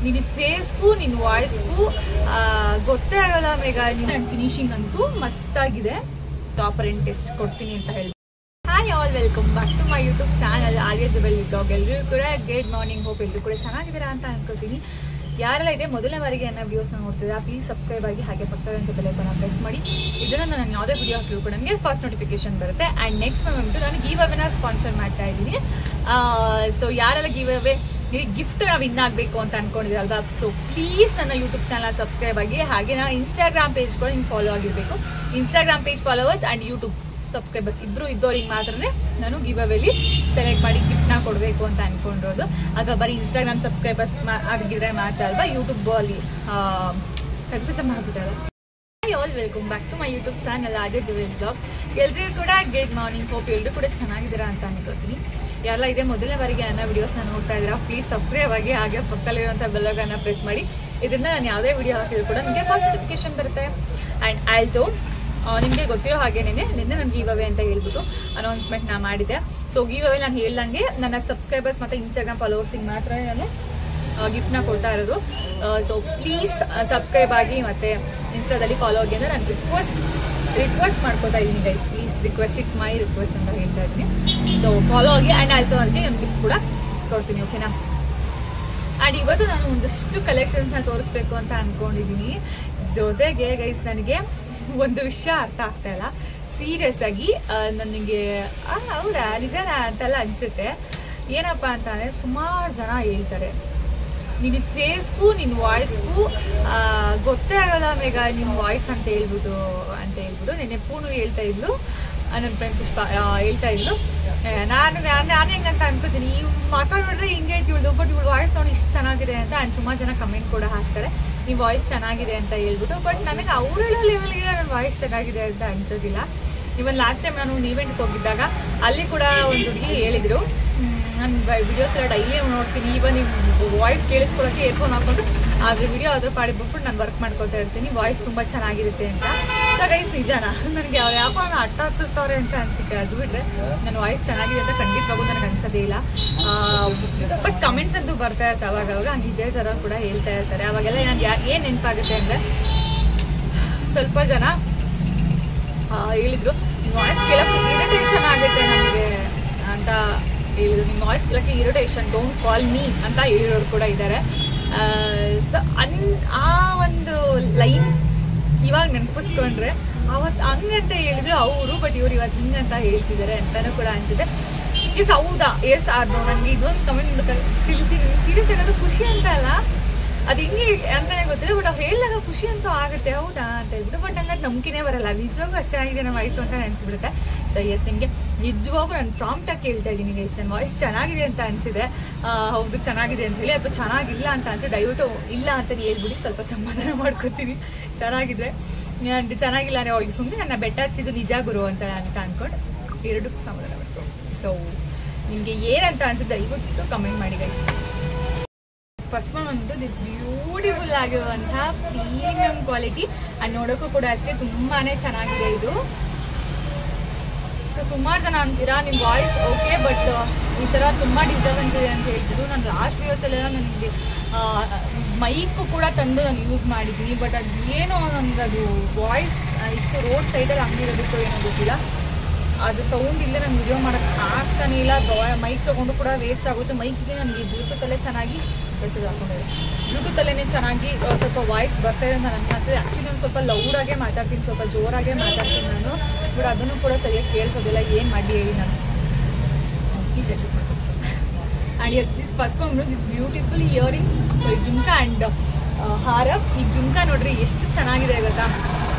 ನಿನ್ನ ಫೇಸ್ಗೂ ನಿನ್ನ ವಾಯ್ಸ್ಗೂ ಗೊತ್ತೇ ಆಗಲ್ಲ ಮೇಘ. ನಿನ್ನ ಫಿನಿಶಿಂಗ್ ಅಂತೂ ಮಸ್ತಾಗಿದೆ. ಟಾಪರ್ ಅಂಡ್ ಟೆಸ್ಟ್ ಕೊಡ್ತೀನಿ ಅಂತ ಹೇಳಿ. Hi all, welcome back to my YouTube channel Arya jewel blog. ಎಲ್ಲರೂ ಕೂಡ ಗುಡ್ ಮಾರ್ನಿಂಗ್, ಹೋಪ್ ಎಲ್ಲರೂ ಕೂಡ ಚೆನ್ನಾಗಿದ್ದೀರಾ ಅಂತ ಅನ್ಕೋತೀನಿ. ಯಾರೆಲ್ಲ ಇದೆ ಮೊದಲನೇ ಬಾರಿಗೆ ನನ್ನ ವಿಡಿಯೋಸ್ನ ನೋಡ್ತಿದ್ದೀರಾ, ಪ್ಲೀಸ್ ಸಬ್ಸ್ಕ್ರೈಬ್ ಆಗಿ, ಹಾಗೆ ಪಕ್ಕದಂತ ಬೆಲ್ ಐಕಾನ್ ಪ್ರೆಸ್ ಮಾಡಿ. ಇದನ್ನು ನಾನು ಯಾವುದೇ ವಿಡಿಯೋ ಹಾಕಿದ್ರು ಕೂಡ ನನಗೆ ಫಸ್ಟ್ ನೋಟಿಫಿಕೇಶನ್ ಬರುತ್ತೆ. ಆ್ಯಂಡ್ ನೆಕ್ಸ್ಟ್ ಬಂದ್ಬಿಟ್ಟು ನಾನು ಗಿವ್ ಅವೇನ ಸ್ಪಾನ್ಸರ್ ಮಾಡ್ತಾ ಇದ್ದೀನಿ. ಸೊ ಯಾರೆಲ್ಲ ಗಿವ್ ಅವೇ ಗಿಫ್ಟ್ ನಾವು ವಿನ್ ಆಗಬೇಕು ಅಂತ ಅನ್ಕೊಂಡಿದ್ದೀರಲ್ವಾ, ಸೊ ಪ್ಲೀಸ್ ನನ್ನ ಯೂಟ್ಯೂಬ್ ಚಾನಲ್ ಸಬ್ಸ್ಕ್ರೈಬ್ ಆಗಿ, ಹಾಗೆ ನಾನು ಇನ್ಸ್ಟಾಗ್ರಾಮ್ ಪೇಜ್ ಕೂಡ ನಿಮ್ಗೆ ಫಾಲೋ ಆಗಿರಬೇಕು. Instagram page followers and YouTube subscribers ಇಬ್ರು ಇದ್ದವ್ರಿಗೆ ಮಾತ್ರನೇ ನಾನು ಗಿವ್ ಅವೇಲಿ ಸೆಲೆಕ್ಟ್ ಮಾಡಿ ಗಿಫ್ಟ್ನ ಕೊಡಬೇಕು ಅಂತ ಅನ್ಕೊಂಡಿರೋದು. ಆಗ ಬರೀ ಇನ್ಸ್ಟಾಗ್ರಾಮ್ ಸಬ್ಸ್ಕ್ರೈಬರ್ಸ್ ಆಗಿದ್ರೆ ಮಾತ್ರ ಅಲ್ವಾ, ಯೂಟ್ಯೂಬ್ ಅಲ್ಲಿ ಕನ್ಫ್ಯೂಷನ್ ಮಾಡ್ಬಿಟ್ಟಲ್ಲ. All welcome back to my YouTube channel Arya jewel blog. ಎಲ್ರಿಗೂ ಕೂಡ ಗುಡ್ ಮಾರ್ನಿಂಗ್, ಹೋಪ್ ಎಲ್ಲರೂ ಕೂಡ ಚೆನ್ನಾಗಿದ್ದೀರಾ ಅಂತ ಅನ್ಕೋತೀನಿ. ಎಲ್ಲ ಇದೆ ಮೊದಲನೇ ಬಾರಿಗೆ ನನ್ನ ವಿಡಿಯೋಸ್ನ ನೋಡ್ತಾ ಇದ್ದೀರಾ, ಪ್ಲೀಸ್ ಸಬ್ಸ್ಕ್ರೈಬ್ ಆಗಿ, ಹಾಗೆ ಪಕ್ಕದಲ್ಲಿರುವಂಥ ಬೆಲ್ಲೈಕಾನ್ನ ಪ್ರೆಸ್ ಮಾಡಿ. ಇದರಿಂದ ನಾನು ಯಾವುದೇ ವಿಡಿಯೋ ಹಾಕಿದ್ರು ಕೂಡ ನಿಮಗೆ ಫಸ್ಟ್ ನೋಟಿಫಿಕೇಶನ್ ಬರುತ್ತೆ. ಆ್ಯಂಡ್ ಆಲ್ಸೋ ನಿಮಗೆ ಗೊತ್ತಿರೋ ಹಾಗೇನೆ ನಿನ್ನೆ ನಾನು ಗಿವ್ ಅವೇ ಅಂತ ಹೇಳ್ಬಿಟ್ಟು ಅನೌನ್ಸ್ಮೆಂಟ್ ನಾ ಮಾಡಿದ್ದೆ. ಸೊ ಗಿವ್ ಅವೇ ನಾನು ಹೇಳ್ದಂಗೆ ನನ್ನ ಸಬ್ಸ್ಕ್ರೈಬರ್ಸ್ ಮತ್ತು ಇನ್ಸ್ಟಾಗ್ರಾಮ್ ಫಾಲೋವರ್ಸಿಗೆ ಮಾತ್ರ ನಾನು ಗಿಫ್ಟ್ನ ಕೊಡ್ತಾ ಇರೋದು. ಸೊ ಪ್ಲೀಸ್ ಸಬ್ಸ್ಕ್ರೈಬ್ ಆಗಿ ಮತ್ತು ಇನ್ಸ್ಟಾದಲ್ಲಿ ಫಾಲೋ ಆಗಿ ಅಂದರೆ ನಾನು ರಿಕ್ವೆಸ್ಟ್ ಮಾಡ್ಕೋತಾ ಇದ್ದೀನಿ guys. Please request, it's my request ಅಂತ ಹೇಳ್ತಾ ಇದ್ದೀನಿ. ಸೊ ಫಾಲೋ ಆಗಿ. ಆ್ಯಂಡ್ ಆಲ್ಸೋ ಅದಕ್ಕೆ ನಾನು ಗಿಫ್ಟ್ ಕೂಡ ಕೊಡ್ತೀನಿ, ಓಕೆನಾ. ಆ್ಯಂಡ್ ಇವತ್ತು ನಾನು ಒಂದಷ್ಟು ಕಲೆಕ್ಷನ್ಸ್ನ ತೋರಿಸ್ಬೇಕು ಅಂತ ಅಂದ್ಕೊಂಡಿದ್ದೀನಿ. ಜೊತೆಗೆ ಗೈಸ್ ನನಗೆ ಒಂದು ವಿಷಯ ಅರ್ಥ ಆಗ್ತಾ ಇಲ್ಲ ಸೀರಿಯಸ್ ಆಗಿ. ನನಗೆ ಹೌದಾ ನಿಜನಾ ಅಂತೆಲ್ಲ ಅನಿಸುತ್ತೆ. ಏನಪ್ಪ ಅಂತಂದರೆ ಸುಮಾರು ಜನ ಹೇಳ್ತಾರೆ ನಿನ್ನ ಫೇಸ್ಗೂ ನಿನ್ನ ವಾಯ್ಸ್ಗೂ ಗೊತ್ತೇ ಆಗಲ್ಲ ಮೇಘ ನಿಮ್ಮ ವಾಯ್ಸ್ ಅಂತ ಹೇಳ್ಬಿಟ್ಟು ನೆನ್ನೆ ಪೂನು ಹೇಳ್ತಾ ಇದ್ಲು, ನನ್ನ ಫ್ರೆಂಡ್ ಪುಷ್ಪ ಹೇಳ್ತಾ ಇದ್ಲು. ನಾನು ಹೆಂಗಂತ ಅನ್ಕೋತೀನಿ, ಈ ಮಾತಾಡಿದ್ರೆ ಹಿಂಗೆ ಇಳ್ದು, ಬಟ್ ಇವಳು ವಾಯ್ಸ್ ನೋಡಿ ಇಷ್ಟು ಚೆನ್ನಾಗಿದೆ ಅಂತ ಸುಮಾರು ಜನ ಕಮೆಂಟ್ ಕೂಡ ಹಾಕ್ತಾರೆ, ನಿಮ್ಮ ವಾಯ್ಸ್ ಚೆನ್ನಾಗಿದೆ ಅಂತ ಹೇಳ್ಬಿಟ್ಟು. ಬಟ್ ನನಗೆ ಅವರೆಲ್ಲ ಲೆವೆಲ್ಗೆ ನನ್ನ ವಾಯ್ಸ್ ಚೆನ್ನಾಗಿದೆ ಅಂತ ಅನ್ಸೋದಿಲ್ಲ. ಇವನ್ ಲಾಸ್ಟ್ ಟೈಮ್ ನಾನು ಒಂದು ಈವೆಂಟ್ಗೆ ಹೋಗಿದ್ದಾಗ ಅಲ್ಲಿ ಕೂಡ ಒಂದು ಹುಡುಗಿ ಹೇಳಿದರು, ನಾನು ವಿಡಿಯೋಸ್ ಎಲ್ಲ ಡೈಲಿ ನೋಡ್ತೀನಿ, ಇವನ್ ನಿಮ್ಮ ವಾಯ್ಸ್ ಕೇಳಿಸ್ಕೊಳ್ಳೋಕ್ಕೆ ಏರ್ಫೋನ್ ಹಾಕೊಂಡು ಅದ್ರ ವಿಡಿಯೋ ಅದ್ರ ಪಾಡಿ ಬಿಟ್ಬಿಟ್ಟು ನಾನು ವರ್ಕ್ ಮಾಡ್ಕೊತಾ ಇರ್ತೀನಿ, ವಾಯ್ಸ್ ತುಂಬ ಚೆನ್ನಾಗಿರುತ್ತೆ ಅಂತ. ಸೊ ಗೈಸ್ ನಿಜಾನ ನನಗೆ ಅವ್ರು ಯಾಕೋ ಅರ್ಥ ಆಗ್ತಿರ್ತಾವ್ರೆ ಅಂತ ಅನ್ಸುತ್ತೆ. ಅದು ಬಿಟ್ಟರೆ ನನ್ನ ವಾಯ್ಸ್ ಚೆನ್ನಾಗಿದೆ ಅಂತ ಖಂಡಿತವಾಗೂ ನನಗೆ ಅನ್ಸೋದೇ ಇಲ್ಲ. ಬಟ್ ಕಮೆಂಟ್ಸ್ ಅಂತೂ ಬರ್ತಾ ಇರ್ತಾರೆ ಅವಾಗವಾಗ, ಹಂಗೆ ಇದೇ ಥರ ಕೂಡ ಹೇಳ್ತಾ ಇರ್ತಾರೆ. ಅವಾಗೆಲ್ಲ ನಾನು ಏನು ನೆನಪಾಗುತ್ತೆ ಅಂದರೆ, ಸ್ವಲ್ಪ ಜನ ಹೇಳಿದರು ನಿಮ್ಮ ವಾಯ್ಸ್ ಕೇಳೋಕ್ಕೆ ಇರಿಟೇಷನ್ ಆಗುತ್ತೆ ನನಗೆ ಅಂತ ಹೇಳಿದ್ರು. ನಿಮ್ಮ ವಾಯ್ಸ್ ಕೇಳೋಕ್ಕೆ ಇರಿಟೇಷನ್, ಡೋಂಟ್ ಕಾಲ್ ಮೀ ಅಂತ ಹೇಳಿರೋರು ಕೂಡ ಇದ್ದಾರೆ. ಆ ಒಂದು ಲೈನ್ ಇವಾಗ ನೆನಪಿಸ್ಕೊಂಡ್ರೆ ಅವತ್ತು ಹಂಗಂತ ಹೇಳಿದ್ರು ಅವರು, ಬಟ್ ಇವ್ರು ಇವತ್ತು ಹಿಂಗಂತ ಹೇಳ್ತಿದ್ದಾರೆ ಅಂತಲೂ ಕೂಡ ಅನಿಸುತ್ತೆ. ಇಸ್ ಹೌದಾ, ಎಸ್ ಆರ್ನೋ. ನನಗೆ ಇದೊಂದು ಕಮೆಂಟ್ ಸೀರಿಯಸ್ ಆಗೋದು ಖುಷಿ ಅಂತ ಅಲ್ಲ, ಅದು ಹಿಂಗೆ ಅಂತಲೇ ಗೊತ್ತಿಲ್ಲ, ಬಟ್ ಅವ್ರು ಹೇಳಿದಾಗ ಖುಷಿ ಅಂತೂ ಆಗುತ್ತೆ, ಹೌದಾ ಅಂತ ಹೇಳ್ಬಿಟ್ಟು. ಬಟ್ ನಂಗೆ ನಂಬಿಕೆನೇ ಬರಲ್ಲ, ನಿಜವಾಗೂ ಅಷ್ಟು ಚೆನ್ನಾಗಿದೆ ನಮ್ಮ ವಾಯ್ಸು ಅಂತ ಅನಿಸ್ಬಿಡುತ್ತೆ. ಸೊ ಎಸ್, ನಿಮಗೆ ನಿಜವಾಗೂ ನಾನು ಪ್ರಾಂಪ್ಟಾಗಿ ಕೇಳ್ತಾ ಇದ್ದೀನಿ ಗೈಸ್, ನನ್ನ ವಾಯ್ಸ್ ಚೆನ್ನಾಗಿದೆ ಅಂತ ಅನಿಸಿದೆ, ಹೌದು ಚೆನ್ನಾಗಿದೆ ಅಂತ ಹೇಳಿ, ಅಥವಾ ಚೆನ್ನಾಗಿಲ್ಲ ಅಂತ ಅನಿಸಿದೆ ದಯವಿಟ್ಟು ಇಲ್ಲ ಅಂತ ಹೇಳ್ಬಿಡಿ, ಸ್ವಲ್ಪ ಸಮಾಧಾನ ಮಾಡ್ಕೊತೀನಿ. ಚೆನ್ನಾಗಿದ್ರೆ ಚೆನ್ನಾಗಿಲ್ಲ ಅಂದರೆ ಅವ್ರಿಗೆ ಸುಮ್ಮನೆ ನನ್ನ ಬೆಟ್ಟ ಹಚ್ಚಿದ್ದು ನಿಜ ಗುರು ಅಂತ ಅಂದ್ಕೊಂಡು ಎರಡಕ್ಕೂ ಸಮಾಧಾನ ಮಾಡ್ಕೊಂಡು. ಸೊ ನಿಮಗೆ ಏನಂತ ಅನಿಸುತ್ತೆ ದಯವಿಟ್ಟು ಕಮೆಂಟ್ ಮಾಡಿ ಗೈಸ್. ಫಸ್ಟ್ ಒನ್ ಬಂದು ದಿಸ್ ಬ್ಯೂಟಿಫುಲ್ ಆಗಿರುವಂತಹ ಪ್ರೀಮಿಯಂ ಕ್ವಾಲಿಟಿ, ಆ್ಯಂಡ್ ನೋಡೋಕ್ಕೂ ಕೂಡ ಅಷ್ಟೇ ತುಂಬಾ ಚೆನ್ನಾಗಿದೆ ಇದು. ಸುಮಾರು ಜನ ಅಂತೀರಾ ನಿಮ್ಮ ವಾಯ್ಸ್ ಓಕೆ, ಬಟ್ ಈ ಥರ ತುಂಬ ಡಿಸ್ಟರ್ಬೆನ್ಸ್ ಇದೆ ಅಂತ ಹೇಳ್ತಿದ್ರು. ನಾನು ಲಾಸ್ಟ್ ವಿಡಿಯೋಸಲ್ಲೆಲ್ಲ ನನಗೆ ಮೈಕು ಕೂಡ ತಂದು ನಾನು ಯೂಸ್ ಮಾಡಿದ್ದೀನಿ, ಬಟ್ ಅದು ಏನೋ ನನಗೆ ಅದು ವಾಯ್ಸ್ ಇಷ್ಟು ರೋಡ್ ಸೈಡಲ್ಲಿ ಹಂಗಿರೋದಕ್ಕೂ ಏನೋ ಗೊತ್ತಿಲ್ಲ, ಅದು ಸೌಂಡ್ ಇಲ್ಲದೆ ನಾನು ವಿಡಿಯೋ ಮಾಡೋಕ್ಕೆ ಆಗ್ತಾನೆ ಇಲ್ಲ. ಮೈಕ್ ತೊಗೊಂಡು ಕೂಡ ವೇಸ್ಟ್ ಆಗುತ್ತೆ. ಮೈಕಿಗೆ ನನಗೆ ಬ್ಲೂಟೂತಲ್ಲೇ ಚೆನ್ನಾಗಿ ಹಾಕೊಂಡಿದೆ, ಬ್ಲೂಟೂತಲ್ಲೇ ಚೆನ್ನಾಗಿ ಸ್ವಲ್ಪ ವಾಯ್ಸ್ ಬರ್ತಾ ಇದೆ ಅಂತ ನನಗೆ ಅನಿಸಿದೆ. ಆ್ಯಕ್ಚುಲಿ ನಾನು ಸ್ವಲ್ಪ ಲೌಡಾಗೆ ಮಾತಾಡ್ತೀನಿ, ಸ್ವಲ್ಪ ಜೋರಾಗೆ ಮಾತಾಡ್ತೀನಿ ನಾನು, ಬಟ್ ಅದನ್ನು ಕೂಡ ಸರಿಯಾಗಿ ಕೇಳಿಸೋದಿಲ್ಲ. ಏನು ಮಾಡಿ ಹೇಳಿ ನಾನು ಈ ಸೆಟಸ್ ಮಾಡ್ತೀನಿ. ಆ್ಯಂಡ್ ಎಸ್ ದಿಸ್ ಫಸ್ಟ್ ಬಂದು ದಿಸ್ ಬ್ಯೂಟಿಫುಲ್ ಇಯರಿಂಗ್ಸ್. ಸೊ ಈ ಜುಮ್ಕಾ ಆ್ಯಂಡ್ ಹಾರ, ಈ ಜುಮ್ಕಾ ನೋಡ್ರಿ ಎಷ್ಟು ಚೆನ್ನಾಗಿದೆ ಗೊತ್ತಾ,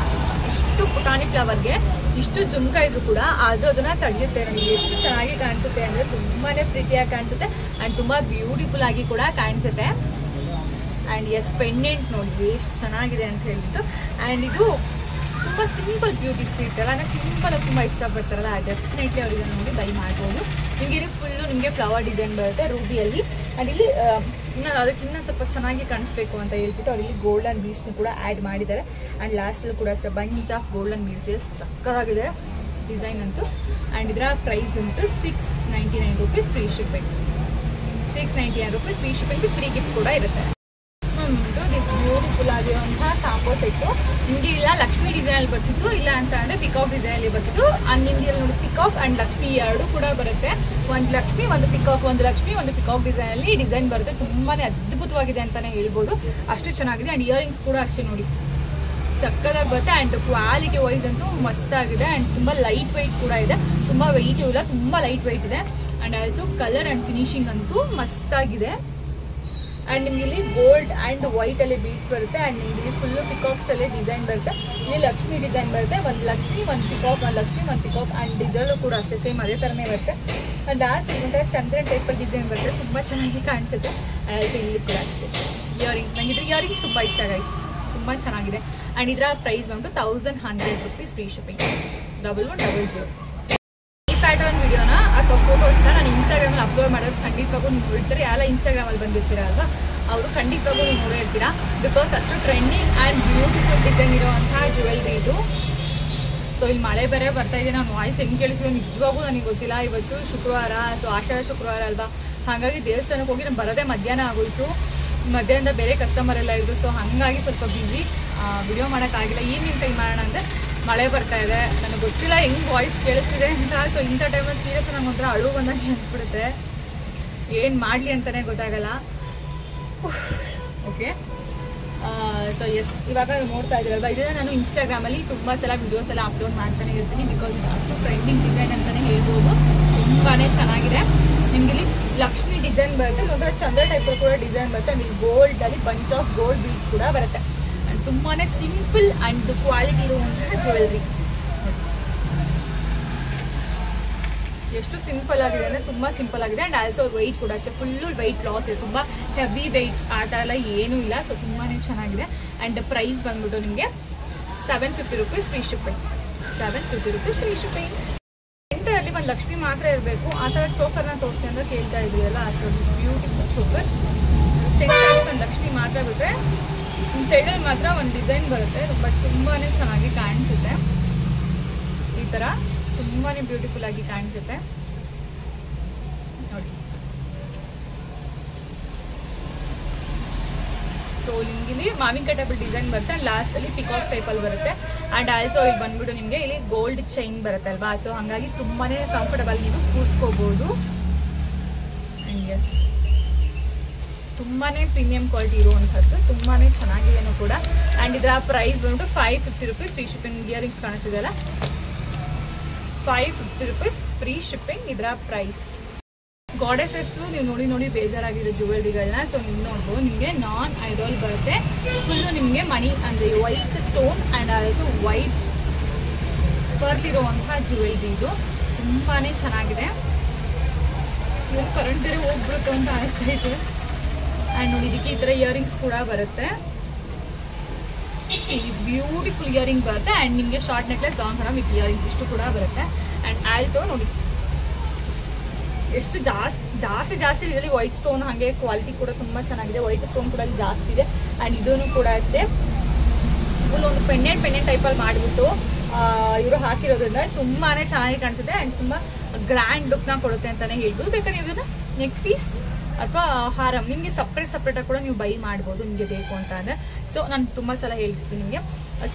ಇಷ್ಟು ಪುಟಾಣಿ ಫ್ಲವರ್ಗೆ ಇಷ್ಟು ಜುಮ್ಕಾ ಇದ್ರು ಕೂಡ ಅದನ್ನು ತಡೆಯುತ್ತೆ. ನಮಗೆ ಎಷ್ಟು ಚೆನ್ನಾಗಿ ಕಾಣಿಸುತ್ತೆ ಅಂದರೆ ತುಂಬಾ ಪ್ರೀತಿಯಾಗಿ ಕಾಣಿಸುತ್ತೆ, ಆ್ಯಂಡ್ ತುಂಬ ಬ್ಯೂಟಿಫುಲ್ ಆಗಿ ಕೂಡ ಕಾಣಿಸುತ್ತೆ. ಆ್ಯಂಡ್ ಎಸ್ ಪೆಂಡೆಂಟ್ ನೋಡಿ ಎಷ್ಟು ಚೆನ್ನಾಗಿದೆ ಅಂತ ಹೇಳ್ಬಿಟ್ಟು. ಆ್ಯಂಡ್ ಇದು ತುಂಬ ಸಿಂಪಲ್ ಬ್ಯೂಟಿ ಇರ್ತಲ್ಲ, ನಾನು ಸಿಂಪಲಾಗಿ ತುಂಬ ಇಷ್ಟಪಡ್ತಾರಲ್ಲ, ಡೆಫಿನೆಟ್ಲಿ ಅವರಿಗೆ ನೋಡಿ ಬೈ ಮಾಡ್ಬೋದು. ನಿಮಗೆ ಇಲ್ಲಿ ಫುಲ್ಲು ನಿಮಗೆ ಫ್ಲವರ್ ಡಿಸೈನ್ ಬರುತ್ತೆ ರೂಬಿಯಲ್ಲಿ. ಆ್ಯಂಡ್ ಇಲ್ಲಿ ಅದಕ್ಕಿಂತ ಸ್ವಲ್ಪ ಚೆನ್ನಾಗಿ ಕಾಣಿಸ್ಬೇಕು ಅಂತ ಹೇಳ್ಬಿಟ್ಟು ಅವರಲ್ಲಿ ಗೋಲ್ಡನ್ ಬೀಡ್ಸ್ನ ಕೂಡ ಆ್ಯಡ್ ಮಾಡಿದ್ದಾರೆ. ಆ್ಯಂಡ್ ಲಾಸ್ಟಲ್ಲಿ ಕೂಡ ಅಷ್ಟೇ ಬಂಚ್ ಆಫ್ ಗೋಲ್ಡನ್ ಬೀಡ್ಸ್ ಇದೆ, ಸಕ್ಕತ್ತಾಗಿದೆ ಡಿಸೈನ್ ಅಂತೂ. ಆ್ಯಂಡ್ ಇದರ ಪ್ರೈಸ್ ಬಂತು 699 rupees free shipping. 699 rupees free shipping, free gift ಕೂಡ ಇರುತ್ತೆ. ಬ್ಯೂಟಿಫುಲ್ ಆಗಿರುವಂತಹ ಕಾಂಬೋ ಸೆಟ್ಟು. ನಿಮಗೆ ಇಲ್ಲ ಲಕ್ಷ್ಮಿ ಡಿಸೈನಲ್ಲಿ ಬರ್ತಿತ್ತು, ಇಲ್ಲ ಅಂತ ಅಂದರೆ ಪಿಕಾಕ್ ಡಿಸೈನಲ್ಲಿ ಬರ್ತಿತ್ತು. ನಿಮಗೆ ನೋಡಿ ಪಿಕಾಕ್ ಆ್ಯಂಡ್ ಲಕ್ಷ್ಮಿ ಎರಡು ಕೂಡ ಬರುತ್ತೆ. ಒಂದು ಲಕ್ಷ್ಮಿ ಒಂದು ಪಿಕಾಕ್, ಒಂದು ಲಕ್ಷ್ಮಿ ಒಂದು ಪಿಕಾಕ್ ಡಿಸೈನಲ್ಲಿ ಡಿಸೈನ್ ಬರುತ್ತೆ. ತುಂಬಾ ಅದ್ಭುತವಾಗಿದೆ ಅಂತಲೇ ಹೇಳ್ಬೋದು, ಅಷ್ಟು ಚೆನ್ನಾಗಿದೆ. ಆ್ಯಂಡ್ ಇಯರಿಂಗ್ಸ್ ಕೂಡ ಅಷ್ಟೇ ನೋಡಿ ಸಕ್ಕದಾಗಿ ಬರುತ್ತೆ. ಆ್ಯಂಡ್ ಕ್ವಾಲಿಟಿ ವೈಸ್ ಅಂತೂ ಮಸ್ತಾಗಿದೆ. ಆ್ಯಂಡ್ ತುಂಬ ಲೈಟ್ ವೆಯ್ಟ್ ಕೂಡ ಇದೆ, ತುಂಬ ವೆಯ್ಟ್ ಇಲ್ಲ, ತುಂಬ ಲೈಟ್ ವೆಯ್ಟ್ ಇದೆ. And also colour and finishing ಅಂತೂ ಮಸ್ತಾಗಿದೆ. ಆ್ಯಂಡ್ ನಿಮಗೆ ಇಲ್ಲಿ ಗೋಲ್ಡ್ ಆ್ಯಂಡ್ ವೈಟಲ್ಲಿ ಬೀಡ್ಸ್ ಬರುತ್ತೆ. ಆ್ಯಂಡ್ ನಿಮಗೆ ಇಲ್ಲಿ ಫುಲ್ಲು ಪಿಕಾಕ್ಸಲ್ಲೇ ಡಿಸೈನ್ ಬರುತ್ತೆ. ಇಲ್ಲಿ ಲಕ್ಷ್ಮಿ ಡಿಸೈನ್ ಬರುತ್ತೆ, ಒಂದು ಲಕ್ಷ್ಮಿ ಒಂದು ಪಿಕಾಕ್, ಒಂದು ಲಕ್ಷ್ಮಿ ಒಂದು ಪಿಕಾಕ್. ಆ್ಯಂಡ್ ಇದರಲ್ಲೂ ಕೂಡ ಅಷ್ಟೇ ಸೇಮ್ ಅದೇ ಥರನೇ ಬರುತ್ತೆ. ಆ್ಯಂಡ್ ಲಾಸ್ಟ್ ಒಂಥರ ಚಂದ್ರನ್ ಟೈಪಲ್ಲಿ ಡಿಸೈನ್ ಬರುತ್ತೆ, ತುಂಬ ಚೆನ್ನಾಗಿ ಕಾಣಿಸುತ್ತೆ. ಆ್ಯಂಡ್ ಇಲ್ಲಿ ಕೂಡ ಅಷ್ಟೇ ಇಯರಿಂಗ್ಸ್, ನನಗೆ ಇದ್ರ ಇಯರಿಂಗ್ಸ್ ತುಂಬ ಇಷ್ಟ ಗೈಸ್, ತುಂಬ ಚೆನ್ನಾಗಿದೆ. ಆ್ಯಂಡ್ ಇದರ ಪ್ರೈಸ್ ಬಂದು 1100 rupees ಫ್ರೀ ಶಿಪ್ಪಿಂಗ್. 1100. ಈ ಪ್ಯಾಟರ್ನ್ ವಿಡಿಯೋನ ಅಥವಾ ಫೋಟೋಸ್ನ ನಾನು ಇನ್ಸ್ಟಾಗ್ರಾಮಲ್ಲಿ ಅಪ್ಲೋಡ್ ಮಾಡೋದು ಖಂಡಿತವಾಗೂ ನೀವು ನೋಡ್ತೀರಿ. ಎಲ್ಲ ಇನ್ಸ್ಟಾಗ್ರಾಮಲ್ಲಿ ಬಂದಿರ್ತೀರ ಅಲ್ವಾ, ಅವರು ಖಂಡಿತವಾಗೂ ನೀವು ನೋಡೇ ಇರ್ತೀರಾ. ಬಿಕಾಸ್ ಅಷ್ಟು ಟ್ರೆಂಡಿಂಗ್ ಆ್ಯಂಡ್ ಬ್ಯೂಟಿಫುಲ್ ಡಿಸೈನ್ ಇರೋವಂತಹ ಜ್ಯುವೆಲ್ರಿ ಇದು. ಸೊ ಇಲ್ಲಿ ಮಳೆ ಬೇರೆ ಬರ್ತಾ ಇದೆ, ನಾನು ವಾಯ್ಸ್ ಹೆಂಗೆ ಕೇಳಿಸಿದ್ರು ನಿಜವಾಗೂ ನನಗೆ ಗೊತ್ತಿಲ್ಲ. ಇವತ್ತು ಶುಕ್ರವಾರ, ಸೊ ಆಷಾಢ ಶುಕ್ರವಾರ ಅಲ್ವಾ, ಹಾಗಾಗಿ ದೇವಸ್ಥಾನಕ್ಕೆ ಹೋಗಿ ನಾನು ಬರೋದೇ ಮಧ್ಯಾಹ್ನ ಆಗೋಯ್ತು. ಮಧ್ಯಾಹ್ನದ ಬೇರೆ ಕಸ್ಟಮರ್ ಎಲ್ಲ ಇದ್ರು, ಸೊ ಹಾಗಾಗಿ ಸ್ವಲ್ಪ ಬ್ಯುಸಿ, ವಿಡಿಯೋ ಮಾಡೋಕ್ಕಾಗಿಲ್ಲ. ಈವ್ನಿಂಗ್ ಟೈಮ್ ಮಾಡೋಣ ಅಂದರೆ ಮಳೆ ಬರ್ತಾ ಇದೆ, ನನಗೆ ಗೊತ್ತಿಲ್ಲ ಹೆಂಗೆ ವಾಯ್ಸ್ ಕೇಳಿಸ್ತಿದೆ ಅಂತ. ಸೊ ಇಂಥ ಟೈಮಲ್ಲಿ ಸೀರಿಯಸ್ ನಂಗೆ ಒಂಥರ ಅಳು ಬಂದಂಗೆ ಅನಿಸ್ಬಿಡುತ್ತೆ, ಏನು ಮಾಡಲಿ ಅಂತಲೇ ಗೊತ್ತಾಗಲ್ಲ. ಓಕೆ, ಸೊ ಎಸ್, ಇವಾಗ ನೋಡ್ತಾ ಇದ್ದೀರಲ್ವ, ಇದನ್ನು ನಾನು ಇನ್ಸ್ಟಾಗ್ರಾಮಲ್ಲಿ ತುಂಬ ಸಲ ವಿಡಿಯೋಸ್ ಎಲ್ಲ ಅಪ್ಲೋಡ್ ಮಾಡ್ತಾನೆ ಇರ್ತೀನಿ. ಬಿಕಾಸ್ ಇದು ಅಷ್ಟು ಟ್ರೆಂಡಿಂಗ್ ಡಿಸೈನ್ ಅಂತಲೇ ಹೇಳ್ಬೋದು, ತುಂಬಾ ಚೆನ್ನಾಗಿದೆ. ನಿಮಗೆ ಇಲ್ಲಿ ಲಕ್ಷ್ಮಿ ಡಿಸೈನ್ ಬರುತ್ತೆ, ಒಂಥರ ಚಂದ್ರ ಟೈಪ್ ಕೂಡ ಡಿಸೈನ್ ಬರುತ್ತೆ. ಆ್ಯಂಡ್ ಇಲ್ಲಿ ಗೋಲ್ಡಲ್ಲಿ ಬಂಚ್ ಆಫ್ ಗೋಲ್ಡ್ ಬೀಡ್ಸ್ ಕೂಡ ಬರುತ್ತೆ. ಆ್ಯಂಡ್ ತುಂಬಾ ಸಿಂಪಲ್ ಆ್ಯಂಡ್ ಕ್ವಾಲಿಟಿ ಇರುವಂತಹ ಜ್ಯುವೆಲ್ರಿ. ಎಷ್ಟು ಸಿಂಪಲ್ ಆಗಿದೆ ಅಂದರೆ ತುಂಬ ಸಿಂಪಲ್ ಆಗಿದೆ. ಆ್ಯಂಡ್ ಆಲ್ಸೋ ವೆಯ್ಟ್ ಕೂಡ ಅಷ್ಟೇ, ಫುಲ್ಲು ವೆಯ್ಟ್ ಲಾಸ್ ಇದೆ, ತುಂಬ ಹೆವಿ ವೆಯ್ಟ್ ಆ ಥರ ಎಲ್ಲ ಏನೂ ಇಲ್ಲ. ಸೊ ತುಂಬಾ ಚೆನ್ನಾಗಿದೆ. ಆ್ಯಂಡ್ ಪ್ರೈಸ್ ಬಂದ್ಬಿಟ್ಟು ನಿಮಗೆ 750 rupees free shipping. 750 rupees free shipping. ಸೆಂಟರಲ್ಲಿ ಒಂದು ಲಕ್ಷ್ಮಿ ಮಾತ್ರ ಇರಬೇಕು, ಆ ಥರ ಚೋಕರ್ನ ತೋರಿಸಿ ಅಂತ ಕೇಳ್ತಾ ಇದೆಯಲ್ಲ, ಅಷ್ಟು ಬ್ಯೂಟಿಫುಲ್ ಚೋಕರ್. ಸೆಂಟರಲ್ಲಿ ಒಂದು ಲಕ್ಷ್ಮಿ ಮಾತ್ರ ಬಿಟ್ಟರೆ ಸೈಡಲ್ಲಿ ಮಾತ್ರ ಒಂದು ಡಿಸೈನ್ ಬರುತ್ತೆ, ಬಟ್ ತುಂಬಾ ಚೆನ್ನಾಗಿ ಕಾಣಿಸುತ್ತೆ. ಈ ಥರ ತುಂಬಾ ಬ್ಯೂಟಿಫುಲ್ ಆಗಿ ಕಾಣಿಸುತ್ತೆ ನೋಡಿ. ಸೊ ನಿಮ್ಗೆ ಇಲ್ಲಿ ಮಾವಿನಕಾಯಿ ಟೈಪಲ್ಲಿ ಡಿಸೈನ್ ಬರುತ್ತೆ. ಆ್ಯಂಡ್ ಲಾಸ್ಟಲ್ಲಿ ಪಿಕಾಕ್ ಟೈಪಲ್ಲಿ ಬರುತ್ತೆ. ಆ್ಯಂಡ್ ಆಲ್ಸೋ ಇಲ್ಲಿ ಬಂದ್ಬಿಟ್ಟು ನಿಮಗೆ ಇಲ್ಲಿ ಗೋಲ್ಡ್ ಚೈನ್ ಬರುತ್ತೆ ಅಲ್ವಾ, ಸೊ ಹಾಗಾಗಿ ತುಂಬಾ ಕಂಫರ್ಟಬಲ್ ನೀವು ಕೂರಿಸ್ಕೋಬೋದು. ಆ್ಯಂಡ್ ಎಸ್, ತುಂಬಾ ಪ್ರೀಮಿಯಂ ಕ್ವಾಲಿಟಿ ಇರುವಂಥದ್ದು, ತುಂಬಾ ಚೆನ್ನಾಗಿದೆಯೂ ಕೂಡ. ಆ್ಯಂಡ್ ಇದರ ಪ್ರೈಸ್ ಬಂದ್ಬಿಟ್ಟು 550 rupees ಫ್ರೀ ಶಿಪ್ಪಿಂಗ್. ಇಯರಿಂಗ್ಸ್ ಕಾಣಿಸ್ತಿದೆಯಲ್ಲ, 550 rupees ಫ್ರೀ ಶಿಪ್ಪಿಂಗ್ ಇದರ ಪ್ರೈಸ್. ಗಾಡೆಸಸ್ದು ನೀವು ನೋಡಿ ಬೇಜಾರಾಗಿರೋ ಜ್ಯುವೆಲ್ರಿಗಳನ್ನ ಸೊ ನೀವು ನೋಡ್ಬೋದು. ನಿಮಗೆ ನಾನ್ ಐಡಾಲ್ ಬರುತ್ತೆ, ಫುಲ್ಲು ನಿಮಗೆ ಮಣಿ ಅಂದರೆ white stone and also white pearl ಇರುವಂತಹ ಜ್ಯುವೆಲ್ರಿ. ಇದು ತುಂಬಾ ಚೆನ್ನಾಗಿದೆ. ಇವಾಗ ಕರೆಂಟ್ ಬೇರೆ ಹೋಗ್ಬಿಡುತ್ತೆ ಅಂತ ಅನಿಸ್ತಾ ಇತ್ತು. ಆ್ಯಂಡ್ ನೋಡಿ ಇದಕ್ಕೆ ಈ ಥರ ಇಯರಿಂಗ್ಸ್ ಕೂಡ ಬರುತ್ತೆ, ಬ್ಯೂಟಿಫುಲ್ ಇಯರಿಂಗ್ ಬರುತ್ತೆ. ಆ್ಯಂಡ್ ನಿಮಗೆ ಶಾರ್ಟ್ ನೆಕ್ಲೆಸ್, ಲಾಂಗ್ ಹಾರ ವಿತ್ ಇಯರಿಂಗ್ಸ್ ಇಷ್ಟು ಕೂಡ ಬರುತ್ತೆ. ಆ್ಯಂಡ್ ಆಲ್ಸೋ ನೋಡಿ ಎಷ್ಟು ಜಾಸ್ತಿ ಇದರಲ್ಲಿ ವೈಟ್ ಸ್ಟೋನ್, ಹಾಗೆ ಕ್ವಾಲಿಟಿ ಕೂಡ ತುಂಬ ಚೆನ್ನಾಗಿದೆ. ವೈಟ್ ಸ್ಟೋನ್ ಕೂಡ ಜಾಸ್ತಿ ಇದೆ. ಆ್ಯಂಡ್ ಇದನ್ನು ಕೂಡ ಅಷ್ಟೇ ಫುಲ್ ಒಂದು ಪೆಂಡೆಂಟ್ ಟೈಪಲ್ಲಿ ಮಾಡಿಬಿಟ್ಟು ಇವರು ಹಾಕಿರೋದ್ರಿಂದ ತುಂಬಾ ಚೆನ್ನಾಗಿ ಕಾಣಿಸುತ್ತೆ. ಆ್ಯಂಡ್ ತುಂಬ ಗ್ರ್ಯಾಂಡ್ ಲುಕ್ನ ಕೊಡುತ್ತೆ ಅಂತಲೇ ಹೇಳ್ಬೋದು. ಬೇಕಾದ್ರೆ ನೀವು ಇದನ್ನು ನೆಕ್ ಪೀಸ್ ಅಥವಾ ಹಾರಂ ನಿಮಗೆ ಸಪ್ರೇಟಾಗಿ ಕೂಡ ನೀವು ಬೈ ಮಾಡ್ಬೋದು ನಿಮಗೆ ಬೇಕು ಅಂತ ಅಂದರೆ. ಸೊ ನಾನು ತುಂಬ ಸಲ ಹೇಳ್ತಿರ್ತೀನಿ ನಿಮಗೆ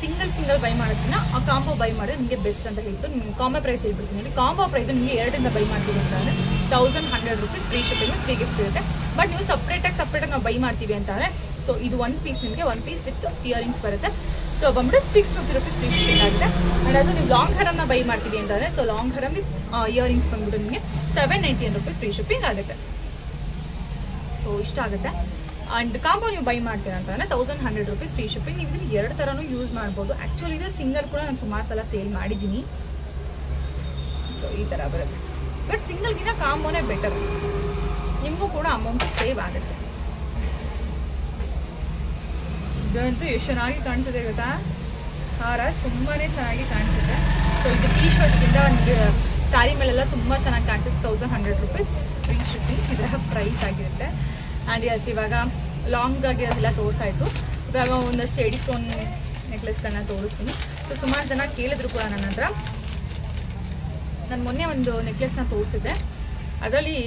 ಸಿಂಗಲ್ ಬೈ ಮಾಡೋದನ್ನ ಆ ಕಾಂಬೋ ಬೈ ಮಾಡೋದು ನಿಮಗೆ ಬೆಸ್ಟ್ ಅಂತ ಹೇಳ್ಬಿಟ್ಟು ನಿಮಗೆ ಕಾಂಬೋ ಪ್ರೈಸ್ ಹೇಳ್ಬಿಡ್ತೀನಿ. ನೋಡಿ ಕಾಂಬೋ ಪ್ರೈಸ್ ನಿಮಗೆ 2ರಿಂದ ಬೈ ಮಾಡ್ತೀವಿ ಅಂತಂದರೆ 1100 rupees free shipping, free gifts ಇರುತ್ತೆ. ಬಟ್ ನೀವು ಸಪ್ರೇಟಾಗಿ ನಾವು ಬೈ ಮಾಡ್ತೀವಿ ಅಂತಂದರೆ ಸೊ ಇದು ಒಂದು ಪೀಸ್ ನಿಮಗೆ ಒಂದು ಪೀಸ್ ವಿತ್ ಇಯರಿಂಗ್ಸ್ ಬರುತ್ತೆ. ಸೊ ಬಂದ್ಬಿಟ್ಟು 650 rupees ಫ್ರೀ ಶಿಪ್ಪಿಂಗ್ ಆಗುತ್ತೆ. ಆ್ಯಂಡ್ ಅದು ನೀವು ಲಾಂಗ್ ಹರಮ್ನ ಬೈ ಮಾಡ್ತೀವಿ ಅಂತಂದರೆ ಸೊ ಲಾಂಗ್ ಹರಮ್ ವಿತ್ ಇಯರಿಂಗ್ಸ್ ಬಂದ್ಬಿಟ್ಟು ನಿಮಗೆ 790 rupees ಫ್ರೀ ಶಿಪ್ಪಿಂಗ್ ಆಗುತ್ತೆ. ಸೊ ಇಷ್ಟ ಆಗುತ್ತೆ. ಆ್ಯಂಡ್ ಕಾಂಬೋ ನೀವು ಬೈ ಮಾಡ್ತೀರ ಅಂತಂದರೆ 1100 rupees ಫ್ರೀ ಶಿಪ್ಪಿಂಗ್. ನೀವು ಇದನ್ನು 2 ಥರನೂ ಯೂಸ್ ಮಾಡ್ಬೋದು. ಆ್ಯಕ್ಚುಲಿ ಇದು ಸಿಂಗಲ್ ಕೂಡ ನಾನು ಸುಮಾರು ಸಲ ಸೇಲ್ ಮಾಡಿದ್ದೀನಿ. ಸೊ ಈ ಥರ ಬರುತ್ತೆ. ಬಟ್ ಸಿಂಗಲ್ಗಿಂತ ಕಾಂಬೋನೇ ಬೆಟರ್, ನಿಮಗೂ ಕೂಡ ಅಮೌಂಟ್ ಸೇವ್ ಆಗುತ್ತೆ. ಇದಂತೂ ಎಷ್ಟು ಚೆನ್ನಾಗಿ ಕಾಣಿಸುತ್ತೆ ಗೊತ್ತಾ, ಹಾರ ತುಂಬಾ ಚೆನ್ನಾಗಿ ಕಾಣಿಸುತ್ತೆ. ಸೊ ಇದು ಟೀ ಶರ್ಟ್ಗಿಂತ ಒಂದು ಸ್ಯಾರಿ ಮೇಲೆಲ್ಲ ತುಂಬ ಚೆನ್ನಾಗಿ ಕಾಣಿಸುತ್ತೆ. 1100 rupees ಫ್ರೀ ಶಿಪ್ಪಿಂಗ್ ಇದರ ಪ್ರೈಸ್ ಆಗಿರುತ್ತೆ. ಆ್ಯಂಡ್ ಎಸ್, ಇವಾಗ ಲಾಂಗ್ ಆಗಿರೋದೆಲ್ಲ ತೋರಿಸಾಯಿತು. ಇವಾಗ ಒಂದಷ್ಟು ಎಡಿ ಸ್ಟೋನ್ ನೆಕ್ಲೆಸ್ಗಳನ್ನ ತೋರಿಸ್ತೀನಿ. ಸೊ ಸುಮಾರು ಜನ ಕೇಳಿದ್ರು ಕೂಡ ನನ್ನ ಹತ್ರ. ನಾನು ಮೊನ್ನೆ ಒಂದು ನೆಕ್ಲೆಸ್ನ ತೋರಿಸಿದ್ದೆ, ಅದರಲ್ಲಿ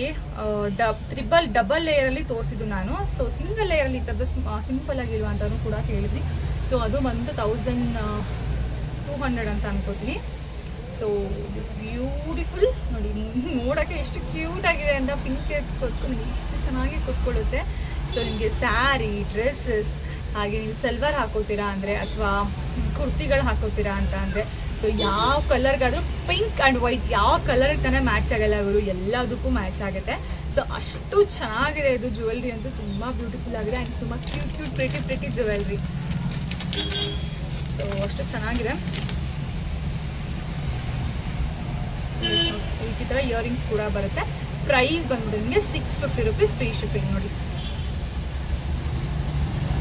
ಡಬಲ್ ಲೇಯರ್ ಅಲ್ಲಿ ತೋರಿಸಿದ್ದು ನಾನು. ಸೊ ಸಿಂಗಲ್ ಲೇಯರ್ ಅಲ್ಲಿ ಇದ್ದದ್ದು ಸಿಂಪಲ್ ಆಗಿಲ್ವಾ ಅಂತಾನು ಕೂಡ ಕೇಳಿದ್ವಿ. ಸೊ ಅದು ಬಂದು 1200 ಅಂತ ಅನ್ಕೋತೀನಿ. ಸೊ ದಿಸ್ ಬ್ಯೂಟಿಫುಲ್ ನೋಡಿ, ನೋಡೋಕ್ಕೆ ಎಷ್ಟು ಕ್ಯೂಟ್ ಆಗಿದೆ ಅಂತ. ಪಿಂಕ್ ಕೊತ್ಕೊಂಡು ಇಷ್ಟು ಚೆನ್ನಾಗಿ ಕೊತ್ಕೊಳ್ಳುತ್ತೆ. ಸೊ ನಿಮಗೆ ಸ್ಯಾರಿ, ಡ್ರೆಸ್ಸಸ್, ಹಾಗೆ ನೀವು ಸಲ್ವಾರ್ ಹಾಕೋತೀರಾ ಅಂದರೆ ಅಥವಾ ಕುರ್ತಿಗಳು ಹಾಕೋತೀರಾ ಅಂತ ಅಂದರೆ, ಸೊ ಯಾವ ಕಲರ್ಗಾದರೂ ಪಿಂಕ್ ಆ್ಯಂಡ್ ವೈಟ್ ಯಾವ ಕಲರ್ಗೆ ತಾನೇ ಮ್ಯಾಚ್ ಆಗಲ್ಲ, ಇವರು ಎಲ್ಲದಕ್ಕೂ ಮ್ಯಾಚ್ ಆಗುತ್ತೆ. ಸೊ ಅಷ್ಟು ಚೆನ್ನಾಗಿದೆ ಇದು ಜ್ಯುವೆಲ್ರಿ ಅಂತೂ, ತುಂಬ ಬ್ಯೂಟಿಫುಲ್ ಆಗಿದೆ ಆ್ಯಂಡ್ ತುಂಬ ಕ್ಯೂಟ್ ಪ್ರಿಟಿ ಜ್ಯುವೆಲ್ರಿ. ಸೊ ಅಷ್ಟು ಚೆನ್ನಾಗಿದೆ. ಈ ಥರ ಇಯರಿಂಗ್ಸ್ ಕೂಡ ಬರುತ್ತೆ. ಪ್ರೈಸ್ ಬಂದ್ಬಿಟ್ಟು ನಿಮಗೆ 650 ರೂಪೀಸ್, ಫ್ರೀ ಶಿಪ್ಪಿಂಗ್. ನೋಡಿ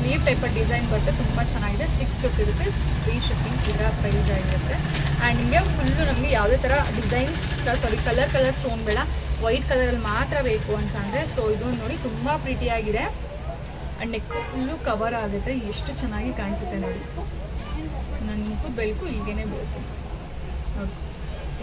ಲೀವ್ ಟೈಪ್ ಡಿಸೈನ್ ಬರುತ್ತೆ, ತುಂಬ ಚೆನ್ನಾಗಿದೆ. 650 ರೂಪೀಸ್, ಫ್ರೀ ಶಿಪ್ಪಿಂಗ್ ಇದರ ಪ್ರೈಸ್ ಆಗಿರುತ್ತೆ. ಆ್ಯಂಡ್ ನಿಮಗೆ ಫುಲ್ಲು ನಮಗೆ ಯಾವುದೇ ಥರ ಡಿಸೈನ್ ಕಲರ್ ಸ್ಟೋನ್ ಬೇಡ, ವೈಟ್ ಕಲರಲ್ಲಿ ಮಾತ್ರ ಬೇಕು ಅಂತ ಅಂದರೆ, ಸೊ ಇದು ನೋಡಿ ತುಂಬ ಪ್ರಿಟಿಯಾಗಿದೆ. ಆ್ಯಂಡ್ ನೆಕ್ ಫುಲ್ಲು ಕವರ್ ಆಗುತ್ತೆ, ಎಷ್ಟು ಚೆನ್ನಾಗಿ ಕಾಣಿಸುತ್ತೆ ನೋಡಿ. ನನ್ನ ಮುಖದ ಬೆಳಕು ಇಲ್ಲಿಗೇನೆ ಬೀಳುತ್ತೆ ನೋಡಿ.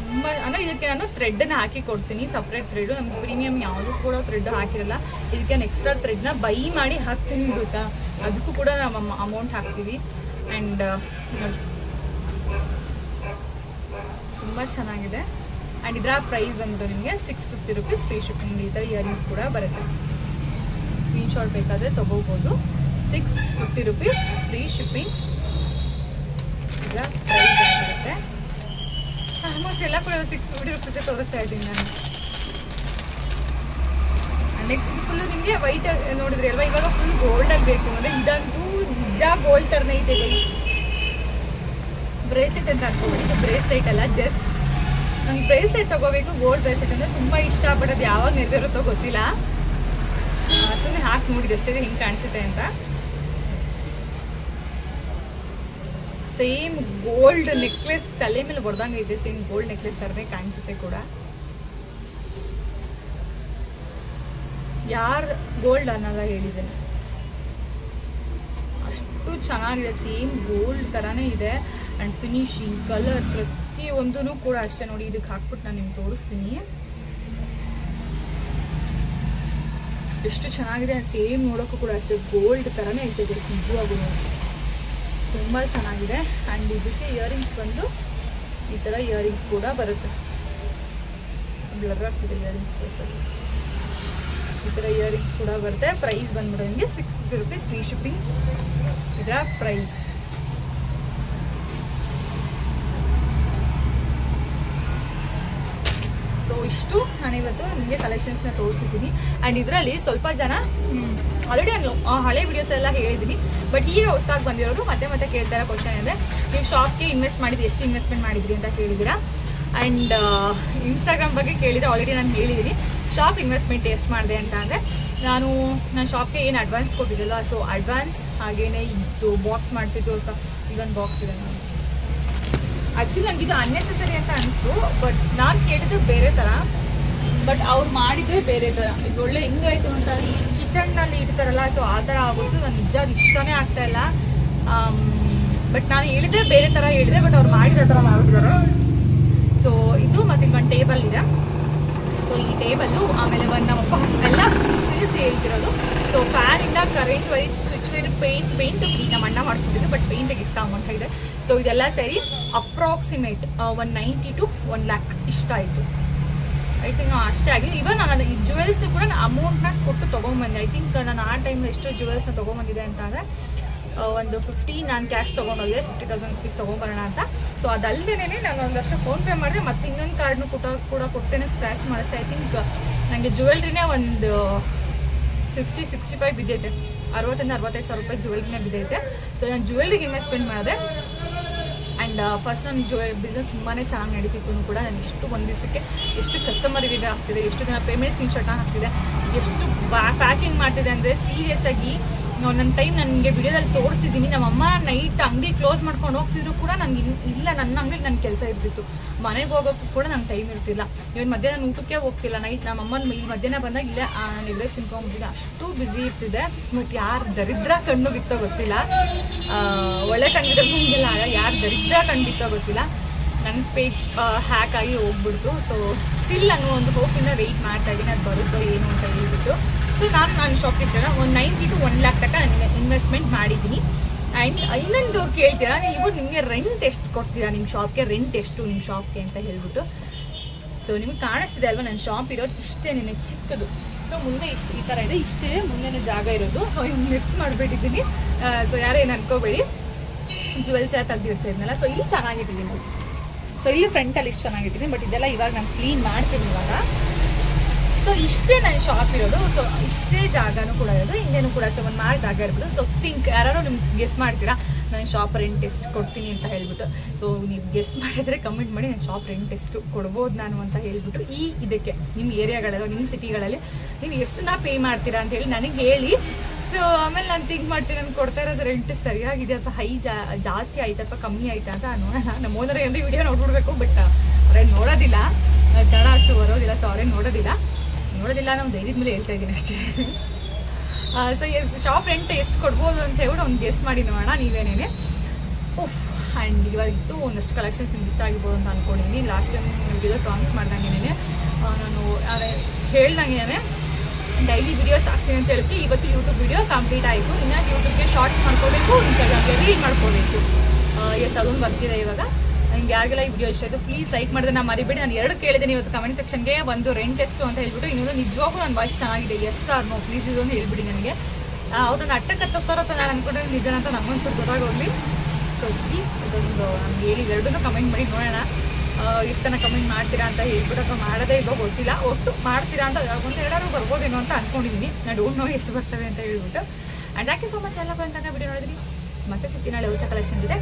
ತುಂಬ ಅಂದರೆ ಇದಕ್ಕೆ ನಾನು ಥ್ರೆಡ್ನ ಹಾಕಿ ಕೊಡ್ತೀನಿ, ಸಪ್ರೇಟ್ ಥ್ರೆಡ್. ನಮ್ಗೆ ಪ್ರೀಮಿಯಮ್ ಯಾವುದೂ ಕೂಡ ಥ್ರೆಡ್ ಹಾಕಿರಲ್ಲ, ಇದಕ್ಕೆ ನಾನು ಎಕ್ಸ್ಟ್ರಾ ಥ್ರೆಡ್ನ ಬೈ ಮಾಡಿ ಹಾಕ್ತೀನಿ ಗೊತ್ತಾ, ಅದಕ್ಕೂ ಕೂಡ ನಾವು ಅಮೌಂಟ್ ಹಾಕ್ತೀವಿ. ಆ್ಯಂಡ್ ತುಂಬ ಚೆನ್ನಾಗಿದೆ. ಆ್ಯಂಡ್ ಇದರ ಪ್ರೈಸ್ ಬಂದು ನಿಮಗೆ 650 ರೂಪೀಸ್, ಫ್ರೀ ಶಿಪ್ಪಿಂಗ್. ಈ ಥರ ಇಯರಿಂಗ್ಸ್ ಕೂಡ ಬರುತ್ತೆ, ಸ್ಕ್ರೀನ್ಶಾಟ್ ಬೇಕಾದರೆ ತೊಗೋಬೋದು. 650 ರೂಪೀಸ್, ಫ್ರೀ ಶಿಪ್ಪಿಂಗ್ ಇದರ ಪ್ರೈಸ್ ಆಗಿರುತ್ತೆ. ಆಲ್ಮೋಸ್ಟ್ ಎಲ್ಲ ಕೂಡ 650 ರೂಪೀಸೇ ತೋರಿಸ್ತಾ ಇದ್ದೀನಿ ನಾನು. ನೆಕ್ಸ್ಟ್ ಫುಲ್ಲು ನಿಮಗೆ ವೈಟ್ ನೋಡಿದ್ರಿ ಅಲ್ವಾ, ಇವಾಗ ಫುಲ್ ಗೋಲ್ಡಲ್ಲಿ ಬೇಕು ಅಂದರೆ ಇದಂತೂ ನಿಜ ಗೋಲ್ಡ್ ಥರನೇ ಇದೆ. ಬ್ರೇಸ್ಲೆಟ್ ಅಂತ ಹಾಕ್ಕೋಬೇಡಿ, ಇದು ಬ್ರೇಸ್ಲೆಟ್ ಅಲ್ಲ, ಜಸ್ಟ್ ನಂಗೆ ಬ್ರೇಸ್ಲೆಟ್ ತೊಗೋಬೇಕು. ಗೋಲ್ಡ್ ಬ್ರೇಸ್ಲೆಟ್ ಅಂದರೆ ತುಂಬ ಇಷ್ಟ, ಬಟ್ ಅದು ಯಾವಾಗ ನೆರವೇರುತ್ತೋ ಗೊತ್ತಿಲ್ಲ. ಸುಮ್ಮನೆ ಹಾಕಿ ನೋಡಿದೆ ಅಷ್ಟೇ ಹಿಂಗೆ ಕಾಣಿಸುತ್ತೆ ಅಂತ. ಸೇಮ್ ಗೋಲ್ಡ್ ನೆಕ್ಲೆಸ್ ತಲೆ ಮೇಲೆ ಬರ್ದಂಗೆ ಇದೆ, ಸೇಮ್ ಗೋಲ್ಡ್ ನೆಕ್ಲೆಸ್ ಥರನೇ ಕಾಣಿಸುತ್ತೆ ಕೂಡ. ಯಾರು ಗೋಲ್ಡ್ ಅನ್ನಲ್ಲ ಹೇಳಿದ್ದೇನೆ, ಅಷ್ಟು ಚೆನ್ನಾಗಿದೆ. ಸೇಮ್ ಗೋಲ್ಡ್ ಥರನೇ ಇದೆ. ಆ್ಯಂಡ್ ಫಿನಿಶಿಂಗ್, ಕಲರ್ ಪ್ರತಿಯೊಂದೂ ಕೂಡ ಅಷ್ಟೇ. ನೋಡಿ ಇದಕ್ಕೆ ಹಾಕ್ಬಿಟ್ಟು ನಾನು ನಿಮ್ಗೆ ತೋರಿಸ್ತೀನಿ ಎಷ್ಟು ಚೆನ್ನಾಗಿದೆ. ಸೇಮ್ ನೋಡೋಕ್ಕೂ ಕೂಡ ಅಷ್ಟೇ ಗೋಲ್ಡ್ ಥರನೇ ಐತೆ ನಿಜವಾಗೂ, ತುಂಬ ಚೆನ್ನಾಗಿದೆ. ಆ್ಯಂಡ್ ಇದಕ್ಕೆ ಇಯರಿಂಗ್ಸ್ ಬಂದು ಈ ಥರ ಇಯರಿಂಗ್ಸ್ ಕೂಡ ಬರುತ್ತೆ. ಬ್ಲರ್ ಆಗ್ತಿದೆ ಇಯರಿಂಗ್ಸ್, ಈ ಥರ ಇಯರಿಂಗ್ಸ್ ಕೂಡ ಬರುತ್ತೆ. ಪ್ರೈಸ್ ಬಂದ್ಬಿಟ್ಟು ನಿಮಗೆ 650 ರೂಪೀಸ್, ಫ್ರೀ ಶಿಪ್ಪಿಂಗ್ ಇದರ ಪ್ರೈಸ್. ಸೊ ಇಷ್ಟು ನಾನಿವತ್ತು ನಿಮಗೆ ಕಲೆಕ್ಷನ್ಸ್ನ ತೋರಿಸಿದ್ದೀನಿ. ಆ್ಯಂಡ್ ಇದರಲ್ಲಿ ಸ್ವಲ್ಪ ಜನ ಆಲ್ರೆಡಿ ನಾನು ಹಳೆ ವಿಡಿಯೋಸ್ ಎಲ್ಲ ಹೇಳಿದ್ದೀನಿ, ಬಟ್ ಈಗ ಹೊಸದಾಗಿ ಬಂದಿರೋರು ಮತ್ತೆ ಕೇಳ್ತಾ ಇರೋ ಕ್ವಶನ್ ಅಂದರೆ, ನೀವು ಶಾಪ್ಗೆ ಇನ್ವೆಸ್ಟ್ ಮಾಡಿದ್ದು ಎಷ್ಟು ಇನ್ವೆಸ್ಟ್ಮೆಂಟ್ ಮಾಡಿದ್ರಿ ಅಂತ ಕೇಳಿದ್ದೀರಾ. ಆ್ಯಂಡ್ ಇನ್ಸ್ಟಾಗ್ರಾಮ್ ಬಗ್ಗೆ ಕೇಳಿದರೆ ಆಲ್ರೆಡಿ ನಾನು ಹೇಳಿದ್ದೀನಿ. ಶಾಪ್ ಇನ್ವೆಸ್ಟ್ಮೆಂಟ್ ಎಷ್ಟು ಮಾಡಿದೆ ಅಂತ ಅಂದರೆ, ನನ್ನ ಶಾಪ್ಗೆ ಏನು ಅಡ್ವಾನ್ಸ್ ಕೊಟ್ಟಿದ್ದಲ್ಲ, ಸೊ ಅಡ್ವಾನ್ಸ್ ಹಾಗೇನೆ ಇದು ಬಾಕ್ಸ್ ಮಾಡಿಸಿದ್ದು, ಇದೊಂದು ಬಾಕ್ಸ್ ಇದೆ. ನಾನು ಆ್ಯಕ್ಚುಲಿ ನನಗಿದು ಅನ್ನೆಸೆಸರಿ ಅಂತ ಅನಿಸ್ತು, ಬಟ್ ನಾನು ಕೇಳಿದ್ದು ಬೇರೆ ಥರ, ಬಟ್ ಅವ್ರು ಮಾಡಿದರೆ ಬೇರೆ ಥರ. ಇದು ಒಳ್ಳೆ ಹೆಂಗಾಯಿತು ಅಂತ ಈ ಕಿಚನ್ನಲ್ಲಿ ಇಡ್ತಾರಲ್ಲ, ಸೊ ಆ ಥರ ಆಗೋದು. ನಾನು ನಿಜ ಅದು ಇಷ್ಟನೇ ಆಗ್ತಾಯಿಲ್ಲ. ಬಟ್ ನಾನು ಹೇಳಿದ್ರೆ ಬೇರೆ ಥರ ಹೇಳಿದೆ, ಬಟ್ ಅವ್ರು ಮಾಡಿದ ಥರ ಮಾಡಿದ್ದಾರೆ. ಸೊ ಇದು ಮತ್ತು ಇಲ್ಲಿ ಒಂದು ಟೇಬಲ್ ಇದೆ. ಸೊ ಈ ಟೇಬಲ್ಲು, ಆಮೇಲೆ ಒಂದು ನಮ್ಮಪ್ಪ ಎಲ್ಲ ತಿಳಿಸಿ ಹೇಳ್ತಿರೋದು. ಸೊ ಫ್ಯಾನಿಂದ current wise, switch wire, paint free ನಮ್ಮ ಅಣ್ಣ ಮಾಡ್ಕೊಂಡಿದ್ದು, ಬಟ್ ಪೇಂಟಿಗೆ ಇಷ್ಟ ಅಮೌಂಟ್ ಆಗಿದೆ. ಸೊ ಇದೆಲ್ಲ ಸೇರಿ ಅಪ್ರಾಕ್ಸಿಮೇಟ್ 190 to 1 lakh ಇಷ್ಟ ಆಯಿತು. ಐ ಥಿಂಕ್ ಅಷ್ಟೇ ಆಗಿದೆ. ಇವನ್ ನಾನು ಈ ಜ್ಯುವೆಲ್ಸ್ನ ಕೂಡ ನಾನು ಅಮೌಂಟ್ನ ಕೊಟ್ಟು ತೊಗೊಂಬಂದೆ. ಐ ಥಿಂಕ್ ನಾನು ಆ ಟೈಮ್ ಎಷ್ಟು ಜ್ಯುವೆಲ್ಸ್ನ ತೊಗೊಂಬಂದಿದೆ ಅಂತ ಅಂದರೆ, ಒಂದು 50 ನಾನು ಕ್ಯಾಶ್ ತೊಗೊಂಡೋಗಿದೆ, 50,000 ರೂಪೀಸ್ ತೊಗೊಂಬರೋಣ ಅಂತ. ಸೊ ಅದಲ್ಲದೇನೆ ನಾನು 1 ಲಕ್ಷ ಫೋನ್ಪೇ ಮಾಡಿದೆ, ಮತ್ತು ಇನ್ನೊಂದು ಕಾರ್ಡ್ನು ಕೂಡ ಕೊಟ್ಟೇನೆ ಸ್ಕ್ರ್ಯಾಚ್ ಮಾಡಿಸ್ದೆ. ಐ ಥಿಂಕ್ ನನಗೆ ಜ್ಯುವೆಲ್ರಿನೇ ಒಂದು 60-65 ಬಿದ್ದೈತೆ, 60,000-65,000 ರೂಪಾಯಿ ಜ್ಯುವೆಲ್ರಿನೇ ಬಿದ್ದೈತೆ. ಸೊ ನಾನು ಜ್ಯುವೆಲ್ರಿಗೆ ಇನ್ವೆಸ್ಟ್ಮೆಂಟ್ ಮಾಡಿದೆ. ಆ್ಯಂಡ್ ಫಸ್ಟ್ ನನ್ನ ಬಿಸ್ನೆಸ್ ತುಂಬಾ ಚೆನ್ನಾಗಿ ನಡೀತಿತ್ತು ಕೂಡ. ನಾನು ಎಷ್ಟು ಒಂದು ದಿವಸಕ್ಕೆ ಎಷ್ಟು ಕಸ್ಟಮರ್ ರಿವ್ಯೂ ಆಗ್ತಿದೆ, ಎಷ್ಟು ಜನ ಪೇಮೆಂಟ್ ಸ್ಕ್ರೀನ್ಶಾಟ್ನ ಹಾಕ್ತಿದೆ, ಎಷ್ಟು ಪ್ಯಾಕಿಂಗ್ ಮಾಡ್ತಿದೆ ಅಂದರೆ ಸೀರಿಯಸ್ ಆಗಿ ನನ್ನ ಟೈಮ್ ನನಗೆ ವಿಡಿಯೋದಲ್ಲಿ ತೋರಿಸಿದ್ದೀನಿ. ನಮ್ಮಮ್ಮ ನೈಟ್ ಅಂಗಡಿ ಕ್ಲೋಸ್ ಮಾಡ್ಕೊಂಡು ಹೋಗ್ತಿದ್ರು ಕೂಡ ನನಗೆ ಇಲ್ಲ, ನನ್ನ ಅಂಗಡಿಗೆ ನನ್ನ ಕೆಲಸ ಇರ್ತಿತ್ತು. ಮನೆಗೆ ಹೋಗೋಕ್ಕೂ ಕೂಡ ನಂಗೆ ಟೈಮ್ ಇರ್ತಿಲ್ಲ. ಇವತ್ತು ಮಧ್ಯಾಹ್ನ ಊಟಕ್ಕೆ ಹೋಗ್ತಿಲ್ಲ. ನೈಟ್ ನಮ್ಮಮ್ಮನ ಈ ಮಧ್ಯಾಹ್ನ ಬಂದಾಗ ಇಲ್ಲ ನಾನು ಎಗ್ರೆ ತಿನ್ಕೊಂಬಿಟ್ಟಿದ್ದೆ, ಅಷ್ಟು ಬ್ಯುಸಿ ಇರ್ತಿದೆ. ಬಟ್ ಯಾರು ದರಿದ್ರ ಕಣ್ಣು ಬಿತ್ತೋ ಗೊತ್ತಿಲ್ಲ, ಒಳ್ಳೆ ಕಣ್ಣಿದ್ರೆ ಬಂದಿಲ್ಲ, ಯಾರು ದರಿದ್ರ ಕಣ್ಣು ಬಿತ್ತೋ ಗೊತ್ತಿಲ್ಲ. ನನ್ನ ಪೇಜ್ ಹ್ಯಾಕ್ ಆಗಿ ಹೋಗ್ಬಿಡ್ತು. ಸೊ ಸ್ಟಿಲ್ ನಾನು ಒಂದು ಹೋಪಿಂದ ವೆಯ್ಟ್ ಮಾಡ್ತಾ ಇದ್ದೀನಿ, ಅದು ಬರುತ್ತೋ ಏನು ಅಂತ ಹೇಳ್ಬಿಟ್ಟು. ಸೊ ನಾನು ಶಾಪ್ಗೆ ಒಂದು 90 to 1 lakh ತನಕ ನಾನು ಇನ್ವೆಸ್ಟ್ಮೆಂಟ್ ಮಾಡಿದ್ದೀನಿ. ಆ್ಯಂಡ್ ಇನ್ನೊಂದು ಕೇಳ್ತೀರಾ, ನೀವು ನಿಮಗೆ ರೆಂಟ್ ಎಷ್ಟು ಕೊಡ್ತೀರಾ ನಿಮ್ಮ ಶಾಪ್ಗೆ, ರೆಂಟ್ ಎಷ್ಟು ನಿಮ್ಮ ಶಾಪ್ಗೆ ಅಂತ ಹೇಳ್ಬಿಟ್ಟು. ಸೊ ನಿಮ್ಗೆ ಕಾಣಿಸ್ತಿದೆ ಅಲ್ವಾ, ನನ್ನ ಶಾಪ್ ಇರೋದು ಇಷ್ಟೇ, ನಿಮಗೆ ಚಿಕ್ಕದು. ಸೊ ಮುಂದೆ ಇಷ್ಟು ಈ ಥರ ಇದೆ, ಇಷ್ಟೇ ಮುಂದೆ ಜಾಗ ಇರೋದು. ಸೊ ಇನ್ನು ಮಿಸ್ ಮಾಡಿಬಿಟ್ಟಿದ್ದೀನಿ. ಸೊ ಯಾರೇನು ಅನ್ಕೋಬೇಡಿ, ಜುವೆಲ್ಸ್ ಎಲ್ಲ ತೆಗ್ದಿರ್ತಿದ್ನಲ್ಲ. ಸೊ ಇಲ್ಲಿ ಚೆನ್ನಾಗಿಟ್ಟಿದ್ದೀನಿ, ಸೊ ಇಲ್ಲಿ ಫ್ರಂಟಲ್ಲಿ ಇಷ್ಟು ಚೆನ್ನಾಗಿಟ್ಟಿದ್ದೀನಿ. ಬಟ್ ಇದೆಲ್ಲ ಇವಾಗ ನಾನು ಕ್ಲೀನ್ ಮಾಡ್ತೀನಿ ಇವಾಗ. ಸೊ ಇಷ್ಟೇ ನನ್ನ ಶಾಪ್ ಇರೋದು. ಸೊ ಇಷ್ಟೇ ಜಾಗನೂ ಕೂಡ ಇರೋದು, ಹಿಂದೇನೂ ಕೂಡ ಸೊ ಒಂದು ಮಾರು ಜಾಗ ಇರ್ಬೋದು. ಸೊ ಥಿಂಕ್ ಯಾರು ನಿಮ್ಗೆ ಗೆಸ್ ಮಾಡ್ತೀರಾ ನಾನು ಶಾಪ್ ರೆಂಟ್ ಎಷ್ಟು ಕೊಡ್ತೀನಿ ಅಂತ ಹೇಳ್ಬಿಟ್ಟು. ಸೊ ನೀವು ಗೆಸ್ ಮಾಡಿದರೆ ಕಮೆಂಟ್ ಮಾಡಿ, ನಾನು ಶಾಪ್ ರೆಂಟ್ ಎಷ್ಟು ಕೊಡ್ಬೋದು ನಾನು ಅಂತ ಹೇಳ್ಬಿಟ್ಟು. ಇದಕ್ಕೆ ನಿಮ್ಮ ಏರಿಯಾಗಳಲ್ಲಿ ನಿಮ್ಮ ಸಿಟಿಗಳಲ್ಲಿ ನೀವು ಎಷ್ಟನ್ನ ಪೇ ಮಾಡ್ತೀರಾ ಅಂತ ಹೇಳಿ ನನಗೆ ಹೇಳಿ. ಸೊ ಆಮೇಲೆ ನಾನು ಥಿಂಕ್ ಮಾಡ್ತೀನಿ, ನಾನು ಕೊಡ್ತಾ ಇರೋದು ರೆಂಟ್ ಸರಿಯಾಗಿದೆ ಅಥವಾ ಜಾಸ್ತಿ ಆಯ್ತು ಅಥವಾ ಕಮ್ಮಿ ಆಯ್ತಾ ಅಂತ ನೋಡೋಣ. ನಮ್ಮ ಓನರ್ ಏನಾದರೂ ವಿಡಿಯೋ ನೋಡ್ಬಿಡ್ಬೇಕು, ಬಟ್ ಅವ್ರೇನು ನೋಡೋದಿಲ್ಲ, ಕನ್ನಡ ಅಷ್ಟು ಬರೋದಿಲ್ಲ. ಸೊ ಅವ್ರೇನು ನೋಡೋದಿಲ್ಲ, ನಾವು ಧೈರ್ಯದ ಮೇಲೆ ಹೇಳ್ತಾ ಇದ್ದೀನಿ ಅಷ್ಟೇ. ಸೊ ಶಾಪ್ ರೆಂಟ್ ಎಷ್ಟು ಕೊಡ್ಬೋದು ಅಂತ ಹೇಳ್ಬಿಟ್ಟು ಒಂದು ಗೆಸ್ ಮಾಡಿ ನೋಡೋಣ ನೀವೇನೇನೆ. ಆ್ಯಂಡ್ ಇವಾಗಿತ್ತು ಒಂದಷ್ಟು ಕಲೆಕ್ಷನ್ಸ್ ನಿಮ್ಗೆ ಇಷ್ಟ ಆಗಿರ್ಬೋದು ಅಂತ ಅಂದ್ಕೊಂಡಿದ್ದೀನಿ. ಲಾಸ್ಟ್ ಟೈಮ್ ವಿಡಿಯೋ ಪ್ರಾಮಿಸ್ ಮಾಡ್ದಂಗೆ ನಾನು ಹೇಳ್ದಂಗೆ ಡೈಲಿ ವಿಡಿಯೋಸ್ ಹಾಕ್ತೀನಿ ಅಂತ ಹೇಳ್ತಿ. ಇವತ್ತು ಯೂಟ್ಯೂಬ್ ವಿಡಿಯೋ ಕಂಪ್ಲೀಟ್ ಆಯಿತು. ಇನ್ನು ಯೂಟ್ಯೂಬ್ಗೆ ಶಾರ್ಟ್ಸ್ ಮಾಡ್ಕೋಬೇಕು, ಇನ್ಸ್ಟಾಗ್ರಾಮ್ಗೆ ರೀಲ್ ಮಾಡ್ಕೋಬೇಕು. ಅದೊಂದು ಬರ್ತಿದೆ ಇವಾಗ. ನಿಮ್ಗೆ ಯಾರಿಗೆಲ್ಲ ಈ ವಿಡಿಯೋ ಇಷ್ಟ ಆಯಿತು ಪ್ಲೀಸ್ ಲೈಕ್ ಮಾಡಿದ್ರೆ ನಾನು ಮರಿಬೇಡಿ. ನಾನು 2 ಕೇಳಿದ್ದೀನಿ ಇವತ್ತು ಕಮೆಂಟ್ ಸೆಕ್ಷನ್ಗೆ, ಒಂದು ರೆಂಟ್ ಎಷ್ಟು ಅಂತ ಹೇಳ್ಬಿಟ್ಟು, ಇನ್ನೊಂದು ನಿಜವಾಗೂ ನನ್ನ ವಾಯ್ಸ್ ಚೆನ್ನಾಗಿದೆ, ಎಸ್ ಆರ್ ನೋ ಪ್ಲೀಸ್ ಇದೊಂದು ಹೇಳ್ಬಿಡಿ ನನಗೆ. ಅವ್ರನ್ನ ಅಟ್ಟಕ್ಕೆ ಹತ್ತಿಸ್ತಾರೋ ಅಂತ ನಾನು ಅಂದ್ಕೊಂಡ್ರೆ ನಿಜನ ಅಂತ ನಮಗೊಂದು ಸ್ವಲ್ಪ ಗೊತ್ತಾಗೋಗ್ಲಿ. ಸೊ ಪ್ಲೀಸ್ ಇದೊಂದು ನಮ್ಗೆ ಹೇಳಿ 2 ಕಮೆಂಟ್ ಮಾಡಿ ನೋಡೋಣ ಎಷ್ಟು ಜನ ಕಮೆಂಟ್ ಮಾಡ್ತೀರಾ ಅಂತ ಹೇಳ್ಬಿಟ್ಟು, ಅಥವಾ ಮಾಡೋದೇ ಇವಾಗ ಗೊತ್ತಿಲ್ಲ, ಒಟ್ಟು ಮಾಡ್ತೀರಾ ಅಂತ ಒಂದು 2 ಬರ್ಬೋದೇನೋ ಅಂತ ಅಂದ್ಕೊಂಡಿದ್ದೀನಿ. ನಾನು ಡೋಂಟ್ ನೋ ಎಷ್ಟು ಬರ್ತವೆ ಅಂತ ಹೇಳ್ಬಿಟ್ಟು. And thank you so much ಎಲ್ಲ ಬಂದಾಗ ವಿಡಿಯೋ ನೋಡಿದ್ರಿ. ಮತ್ತೆ ಸಿಗ್ತೀನಿ ನಾಳೆ ಹೊಸ ಕಲೆಕ್ಷನ್ ಇದೆ.